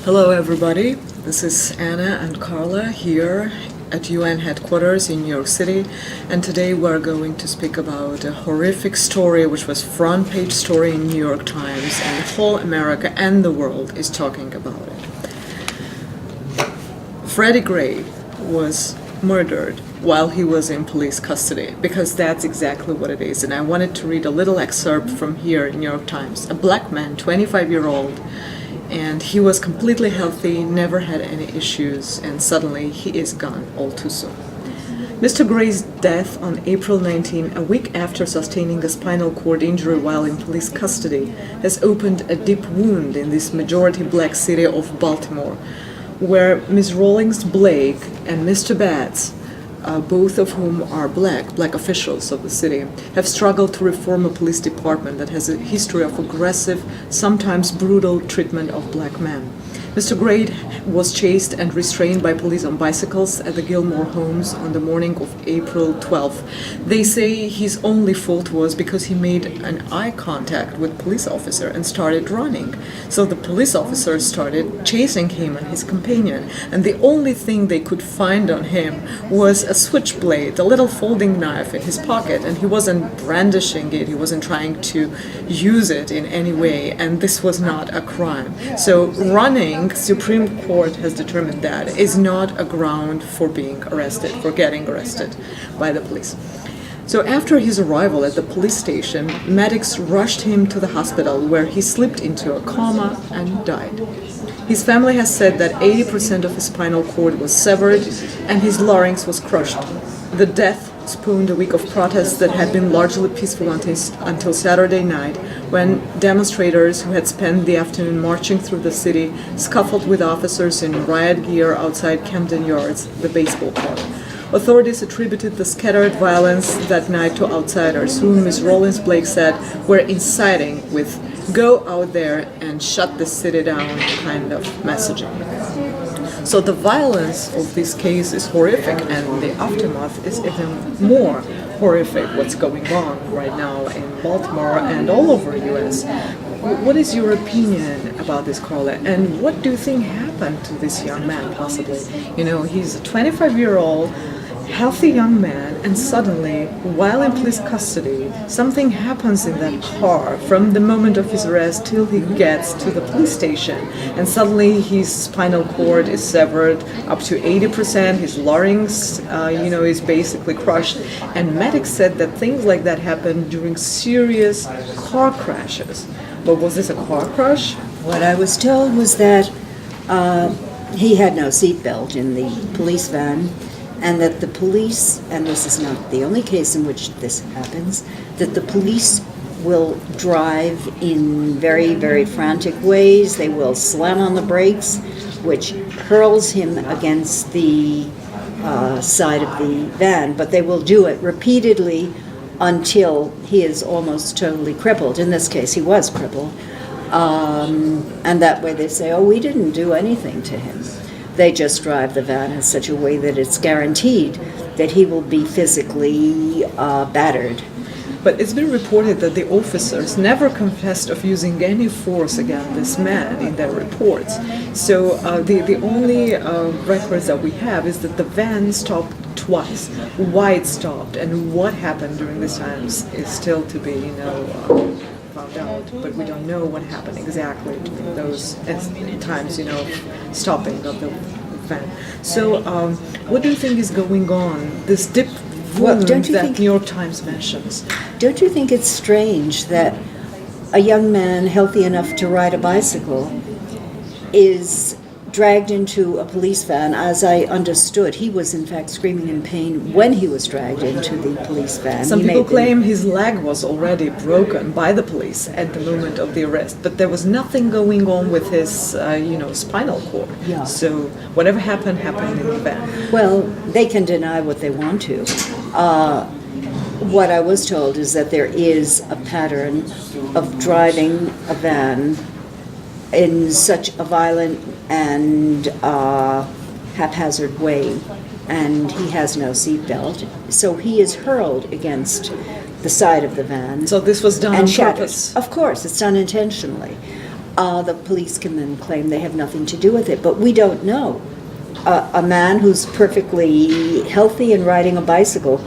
Hello everybody, this is Anna and Carla here at UN headquarters in New York City, and today we're going to speak about a horrific story which was front page story in New York Times, and the whole America and the world is talking about it. Freddie Gray was murdered while he was in police custody, because that's exactly what it is, and I wanted to read a little excerpt from here in New York Times. A black man, 25-year-old, and he was completely healthy, never had any issues, and suddenly he is gone all too soon. Mr. Gray's death on April 19, a week after sustaining a spinal cord injury while in police custody, has opened a deep wound in this majority black city of Baltimore, where Ms. Rawlings Blake and Mr. Batts, both of whom are black officials of the city, have struggled to reform a police department that has a history of aggressive, sometimes brutal treatment of black men. Mr. Gray was chased and restrained by police on bicycles at the Gilmore homes on the morning of April 12th. They say his only fault was because he made an eye contact with a police officer and started running. So the police officers started chasing him and his companion, and the only thing they could find on him was a switchblade, a little folding knife in his pocket, and he wasn't brandishing it, he wasn't trying to use it in any way, and this was not a crime. So running, Supreme Court has determined that, is not a ground for being arrested, for getting arrested by the police. So after his arrival at the police station, medics rushed him to the hospital, where he slipped into a coma and died. His family has said that 80% of his spinal cord was severed and his larynx was crushed. The death spawned a week of protests that had been largely peaceful until Saturday night, when demonstrators who had spent the afternoon marching through the city scuffled with officers in riot gear outside Camden Yards, the baseball park. Authorities attributed the scattered violence that night to outsiders, whom Ms. Rawlings Blake said were inciting with "go out there and shut the city down" kind of messaging. So the violence of this case is horrific, and the aftermath is even more horrific. What's going on right now in Baltimore and all over the U.S. What is your opinion about this, Carla? And what do you think happened to this young man, possibly? You know, he's a 25-year-old, healthy young man, and suddenly, while in police custody, something happens in that car from the moment of his arrest till he gets to the police station, and suddenly his spinal cord is severed up to 80%, his larynx is basically crushed, and medics said that things like that happen during serious car crashes. But was this a car crash? What I was told was that he had no seatbelt in the police van, and that the police, and this is not the only case in which this happens, that the police will drive in very, very frantic ways. They will slam on the brakes, which hurls him against the side of the van, but they will do it repeatedly until he is almost totally crippled. In this case, he was crippled. And that way they say, oh, we didn't do anything to him. They just drive the van in such a way that it's guaranteed that he will be physically battered. But it's been reported that the officers never confessed of using any force against this man in their reports. So the only records that we have is that the van stopped twice. Why it stopped and what happened during these times is still to be, found out. But we don't know what happened exactly during those times, stopping of the van. So what do you think is going on? This deep wound that New York Times mentions. Don't you think it's strange that a young man healthy enough to ride a bicycle is dragged into a police van? As I understood, he was in fact screaming in pain when he was dragged into the police van. Some people claim his leg was already broken by the police at the moment of the arrest, but there was nothing going on with his, spinal cord. Yeah. So whatever happened in the van. Well, they can deny what they want to. What I was told is that there is a pattern of driving a van in such a violent and haphazard way, and he has no seatbelt, so he is hurled against the side of the van. So this was done on shattered. purpose? Of course, it's done intentionally. the police can then claim they have nothing to do with it. But we don't know. A man who's perfectly healthy and riding a bicycle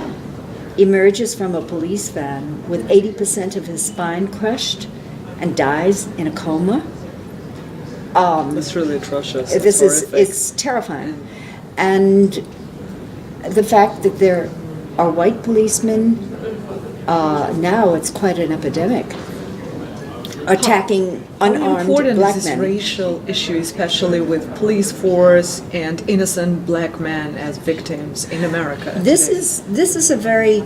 emerges from a police van with 80% of his spine crushed and dies in a coma. That's really atrocious. It's terrifying. And the fact that there are white policemen, now it's quite an epidemic, attacking unarmed How important black is this men. racial issue, especially with police force and innocent black men as victims in America? This today? is a very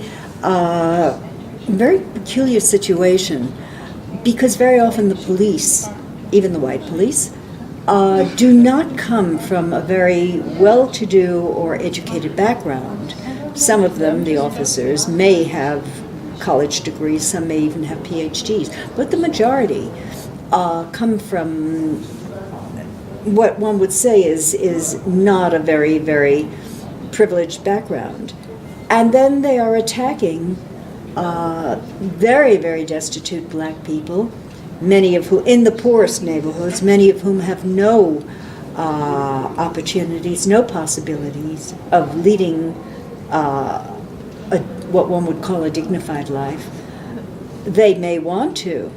very peculiar situation, because very often the police, even the white police, do not come from a very well-to-do or educated background. Some of them, the officers, may have college degrees, some may even have PhDs, but the majority come from what one would say is not a very, very privileged background. And then they are attacking very, very destitute black people, many of whom, in the poorest neighborhoods, many of whom have no opportunities, no possibilities of leading what one would call a dignified life. They may want to,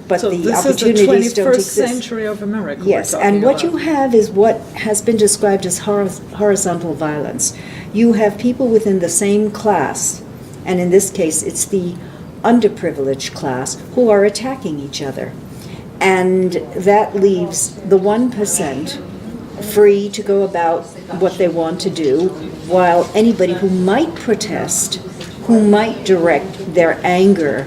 but So the this opportunities is the don't 21st exist. century of America. Yes, we're and talking what about. you have is what has been described as horizontal violence. You have people within the same class, and in this case it's the underprivileged class, who are attacking each other. And that leaves the 1% free to go about what they want to do, while anybody who might protest, who might direct their anger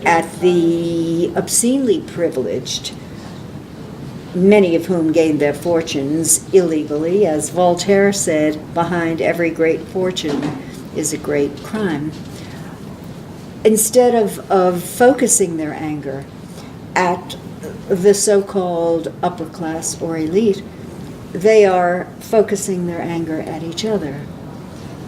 at the obscenely privileged, many of whom gained their fortunes illegally. As Voltaire said, behind every great fortune is a great crime. Instead of focusing their anger at the so-called upper class or elite, they are focusing their anger at each other,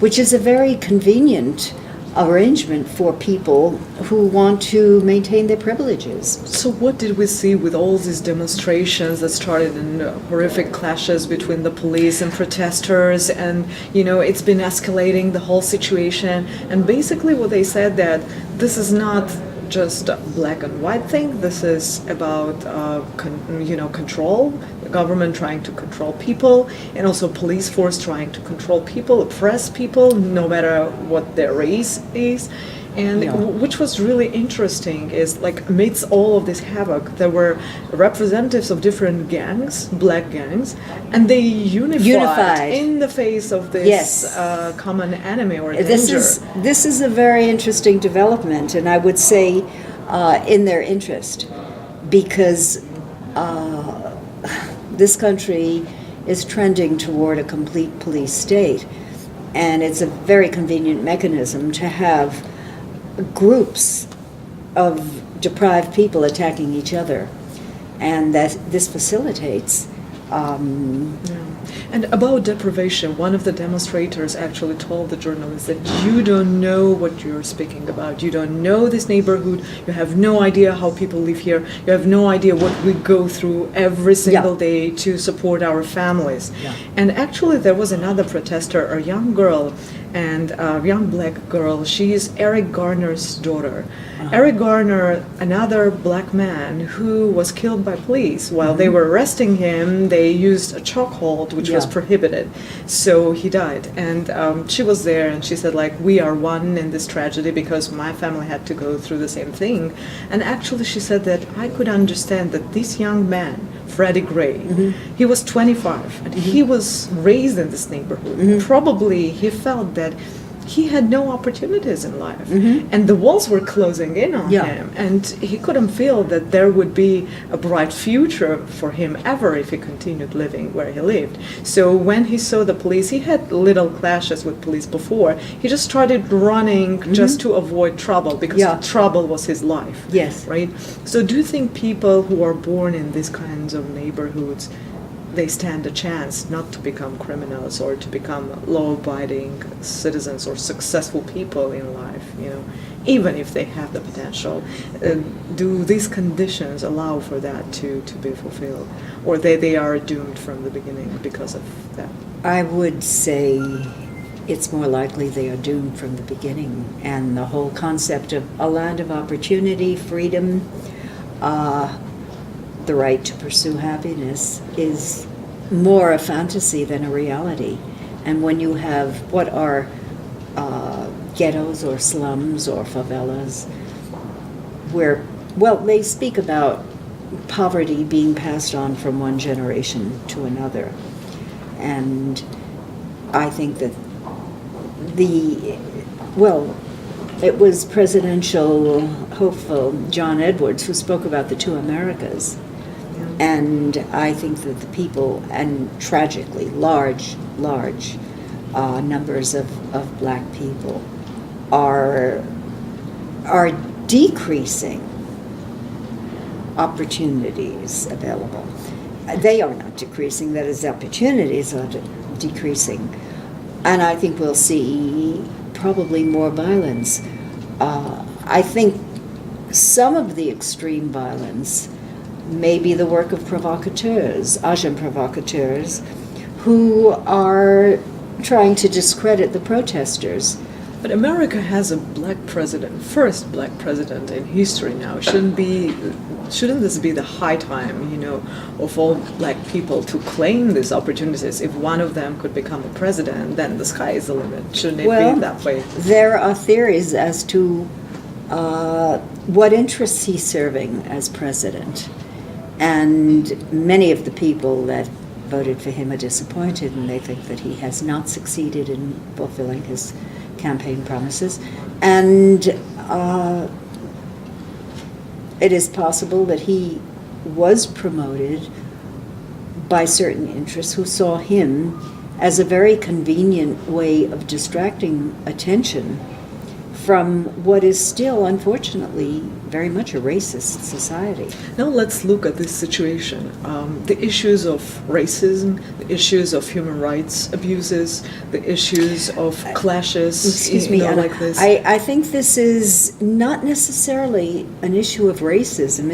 which is a very convenient arrangement for people who want to maintain their privileges. So what did we see with all these demonstrations that started in horrific clashes between the police and protesters, and it's been escalating the whole situation, and basically what they said, that this is not just a black and white thing, this is about control, the government trying to control people, and also police force trying to control people, oppress people, no matter what their race is. And which was really interesting is, like, amidst all of this havoc, there were representatives of different gangs, black gangs, and they unified in the face of this Yes. common enemy or danger. This is a very interesting development, and I would say in their interest, because this country is trending toward a complete police state, and it's a very convenient mechanism to have groups of deprived people attacking each other, and that this facilitates. And about deprivation, one of the demonstrators actually told the journalist that you don't know what you're speaking about. You don't know this neighborhood. You have no idea how people live here. You have no idea what we go through every single day to support our families. Yeah. And actually there was another protester, a young girl, and a young black girl. She is Eric Garner's daughter. Eric Garner, another black man who was killed by police. While they were arresting him, they used a chokehold, which was prohibited. So he died. And she was there, and she said, like, we are one in this tragedy because my family had to go through the same thing. And actually she said that I could understand that this young man, Freddie Gray, he was 25, and he was raised in this neighborhood. Probably he felt that he had no opportunities in life, and the walls were closing in on him, and he couldn't feel that there would be a bright future for him ever if he continued living where he lived. So when he saw the police, he had little clashes with police before. He just started running just to avoid trouble, because trouble was his life. Yes. Right? So do you think people who are born in these kinds of neighborhoods, they stand a chance not to become criminals or to become law-abiding citizens or successful people in life, even if they have the potential. Do these conditions allow for that to be fulfilled? Or they are doomed from the beginning because of that? I would say it's more likely they are doomed from the beginning. And the whole concept of a land of opportunity, freedom, the right to pursue happiness is more a fantasy than a reality. And when you have what are ghettos or slums or favelas, where, well, they speak about poverty being passed on from one generation to another. And I think that it was presidential hopeful John Edwards who spoke about the two Americas. And I think that the people, and tragically large numbers of black people, are decreasing opportunities available. They are not decreasing, that is, opportunities are decreasing. And I think we'll see probably more violence. I think some of the extreme violence may be the work of provocateurs, agent provocateurs, who are trying to discredit the protesters. But America has a black president, first black president in history now. Shouldn't this be the high time, of all black people to claim these opportunities? If one of them could become a president, then the sky is the limit. Shouldn't it be that way? There are theories as to what interests he's serving as president. And many of the people that voted for him are disappointed, and they think that he has not succeeded in fulfilling his campaign promises. And it is possible that he was promoted by certain interests who saw him as a very convenient way of distracting attention from what is still, unfortunately, very much a racist society. Now let's look at this situation. The issues of racism, the issues of human rights abuses, the issues of clashes, Excuse me, Anna, like this. I think this is not necessarily an issue of racism.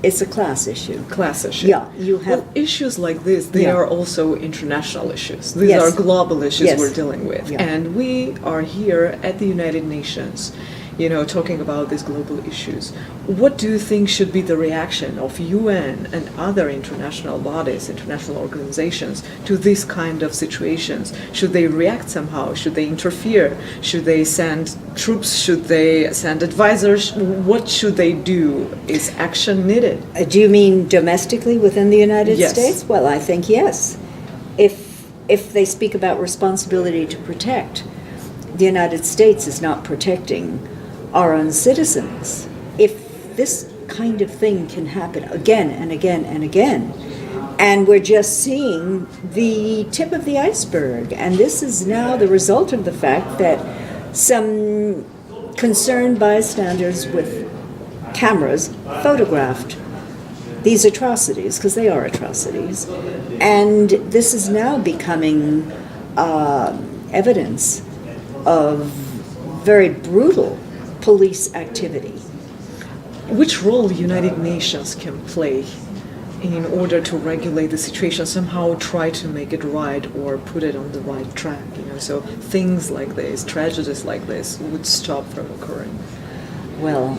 It's a class issue. Class issue. Yeah, you have... Well, issues like this, they Yeah. are also international issues. These Yes. are global issues Yes. we're dealing with. Yeah. And we are here at the United Nations, talking about these global issues. What do you think should be the reaction of UN and other international bodies, international organizations to this kind of situations? Should they react somehow? Should they interfere? Should they send troops? Should they send advisors? What should they do? Is action needed? Do you mean domestically within the United Yes. States? Well, I think yes. If they speak about responsibility to protect, the United States is not protecting our own citizens. If this kind of thing can happen again and again and again, and we're just seeing the tip of the iceberg, and this is now the result of the fact that some concerned bystanders with cameras photographed these atrocities, because they are atrocities, and this is now becoming evidence of very brutal police activity. Which role the United Nations can play in order to regulate the situation, somehow try to make it right or put it on the right track, so things like this, tragedies like this would stop from occurring? Well,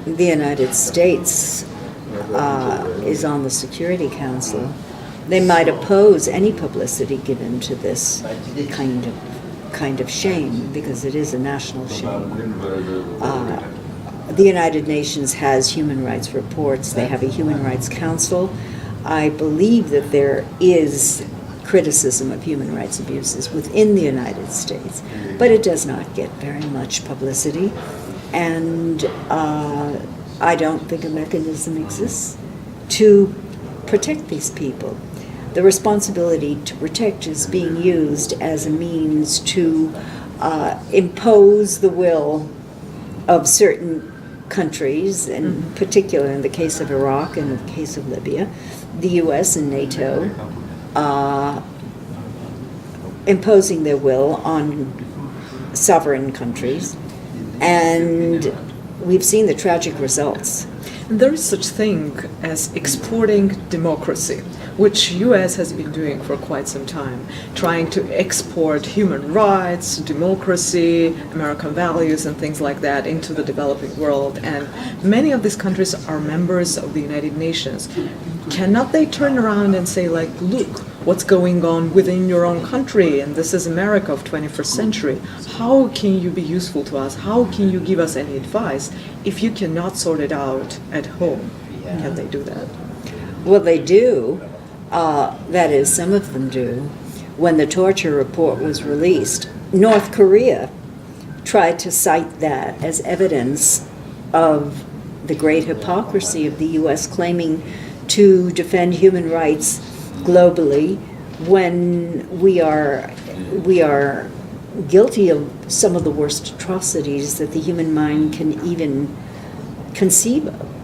the United States is on the Security Council. They might oppose any publicity given to this kind of shame, because it is a national shame. The United Nations has human rights reports. They have a human rights council. I believe that there is criticism of human rights abuses within the United States, but it does not get very much publicity. And I don't think a mechanism exists to protect these people. The responsibility to protect is being used as a means to impose the will of certain countries, in particular in the case of Iraq and in the case of Libya, the U.S. and NATO imposing their will on sovereign countries And we've seen the tragic results. And there is such thing as exporting democracy, which U.S. has been doing for quite some time, trying to export human rights, democracy, American values, and things like that into the developing world. And many of these countries are members of the United Nations. Cannot they turn around and say, like, look, what's going on within your own country, and this is America of 21st century. How can you be useful to us? How can you give us any advice if you cannot sort it out at home? Can they do that? Well, they do. That is, some of them do. When the torture report was released, North Korea tried to cite that as evidence of the great hypocrisy of the U.S. claiming to defend human rights globally when we are guilty of some of the worst atrocities that the human mind can even conceive of.